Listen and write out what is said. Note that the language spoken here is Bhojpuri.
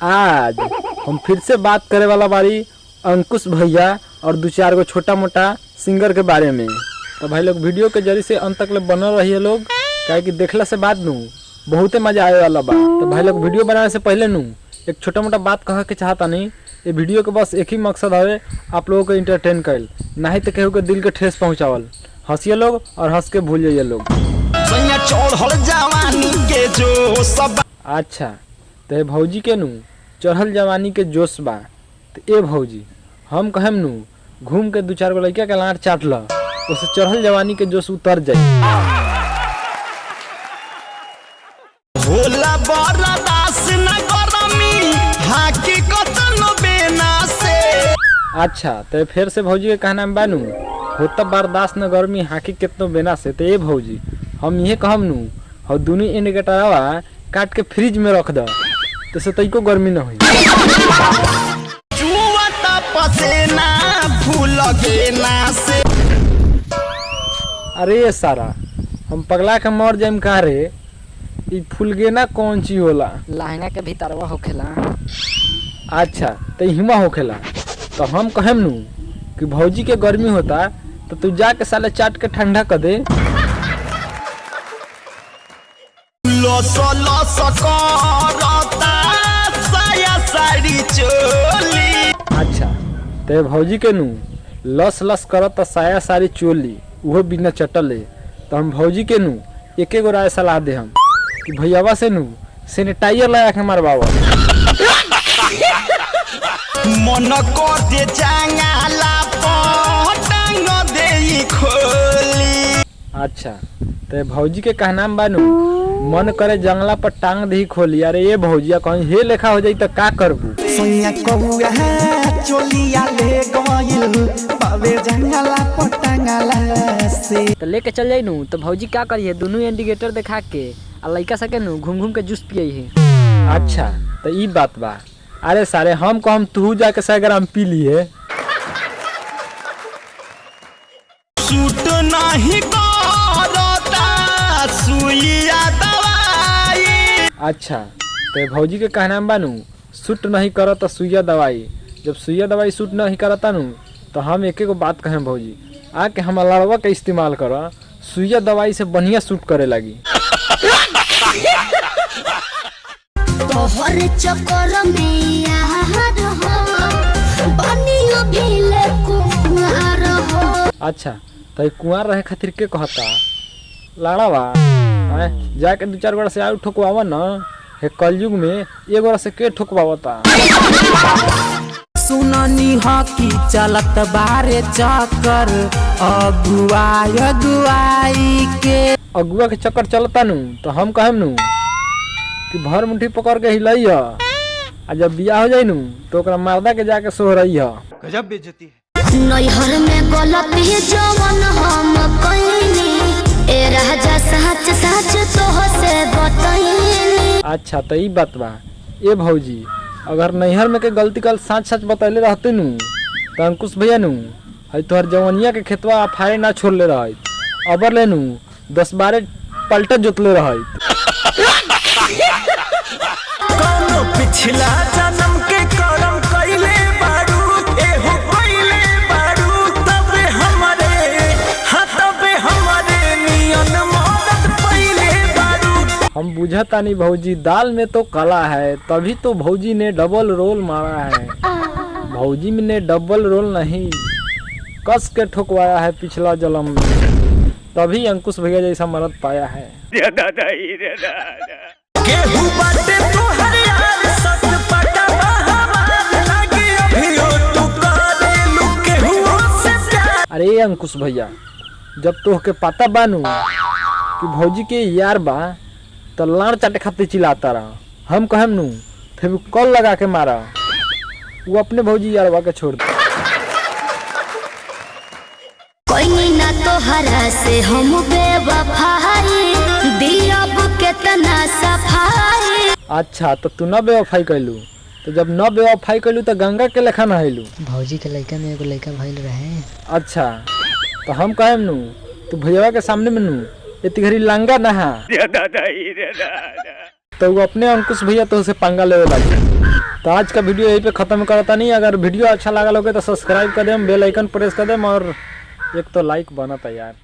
आज हम फिर से बात करे वाला बारी अंकुश भैया और दो चार गो छोटा मोटा सिंगर के बारे में। तो भाई लोग वीडियो के जरिए से अंत तक बनल रहिए लोग, क्या कि देखला से बाद नू बहुते मजा आए वाला बा। तो भाई लोग वीडियो बनाने से पहले नू एक छोटा मोटा बात कह के चाहता नहीं, ये वीडियो के बस एक ही मकसद है, आप लोगों को इंटरटेन कर, नहीं तो केहू के दिल के ठेस पहुँचावल। हंसिए लोग और हंस के भूल जाइए लोग। अच्छा तो भौजी के नू चढ़ल जवानी के जोश बा, तो ए भौजी हम कहेम नू घूम के दो चार गो लड़का के लाड़ चाट ल, उससे चढ़ल जवानी के जोश उतर जाए। अच्छा तो फिर से भौजी के कहना में बानू होता बर्दाश्त न गर्मी हाकी कितनो बेना से। तो ए भौजी हम ये कहम नू और दोनों इंडिकेटरवा काट के फ्रिज में रख द, तो तैको गर्मी न हुई। अरे सारा हम पगला के मर जाइम का रे, ई फुलगेना कौन चीज होला? लहंगा के भीतरवा होखेला। अच्छा तो हिमा होखेला। तो हम कहेम नू कि भौजी के गर्मी होता तो तू जाके साले चाट के ठंडा कर दे। अच्छा तो भौजी के नू लस लस करत साया सारी चोली वो बिना चटले। तो हम भौजी के नू एक गो राय सलाह दे हम कि भैयावा से नू सैनिटाइजर लगा के मारवावा। मन को दे जंगला पटंग दे खोली। अच्छा तो भौजी के कहना में बानू मन करे जंगला पर टांग दी खोली। अरे ये भौजिया कहीं हे लेखा हो जाई तो का करबू? सोनिया कबुआ चोलिया ले गइल बावे जंगला पर टांगला से। तो लेके चल जाई नू तो भौजी क्या करिए दोनों इंडिकेटर दिखा के आ लइका सके नू घूम घूम के जूस पियई है। अच्छा तो ई बात बा। अरे सारे हम को हम तू जाके 100 ग्राम पी लिए। सूट नहीं करता सुइया दवाई। अच्छा तो भौजी के कहना में बानू सूट नहीं करता सुइया दवाई। जब सुइया दवाई सूट नहीं करता नू तो हम एक गो बात कहें भौजी, आके हम लड़वा के इस्तेमाल कर, सुइया दवाई से बढ़िया सूट करे लगी। तोहर चक्कर में यार हो बनियो भीले कुंवार हो। अच्छा तो कुंवार रहे खातिर के कहता लाड़ावा जाके दो चार गोड़ा से आयु ठोकवावा न, हे कलयुग में एक गोड़ा से के ठोकवावता। सुननी हकी चलत बारे चक्कर अगुआई के। अगुआ के चक्कर चलता नू तो हम कहेम नू कि भर मुट्ठी पकड़ के हिलई ह, आ जब बियाह हो जाई नू तो ओकरा मर्दा के जाके सोहरई ह। गजब बेइज्जती है। नैहर में गलती जवन हम कइनी ए राजा सच सच तोह से बतइनी। अच्छा तो ई बात बा। ए भौजी अगर नैहर में के गलती कल सच सच बतैले रहते नू तो अंकुश भैया नू है तोहर जवनिया के खेतवा फाड़े ना छोड़ले रह, अबर ले नू 10-12 पलटा जोतले रह। कोनो पिछला जन्म के कर्म कइले बारू एहो कइले बारू तबे हमरे नियन मदद पइले बारू। हम बुझता नहीं भौजी, दाल में तो काला है, तभी तो भौजी ने डबल रोल मारा है। भौजी ने डबल रोल नहीं कस के ठोकवाया है पिछला जन्म में, तभी अंकुश भैया जैसा मर्द पाया है। केहू बाटे तोहर यार सच पटवा हमार लागे अभियो तू करेलू केहू से प्यार। अरे अंकुश भैया जब तोह के पता बानू कि भौजी के यार बा तो लाड़ चाटे खातिर चिल्लाता रहा। हम कहेम नू फिर कॉल लगा के मारा, वो अपने भौजी यारवा के छोड़ दे। कोई ना तोहरा से हम बेवफाई दियब केतना सफाई। अच्छा तो तू न बेवफाई कैलू, तो जब न बेवफाई कैलू तो गंगा के लेखा नहैलू। भौजी के लइका में एगो लइका भइल रहे। अच्छा तो हम कहेम नू तू भैया के सामने में नू इतनी घड़ी लंगा नहा तो वो अपने अंकुश भैया तो उसे पंगा लेवे लगे। तो आज का वीडियो यहीं पे ख़त्म करता नहीं। अगर वीडियो अच्छा लगा लोगे तो सब्सक्राइब कर देम, बेल आइकन प्रेस कर देम और एक तो लाइक बना था यार।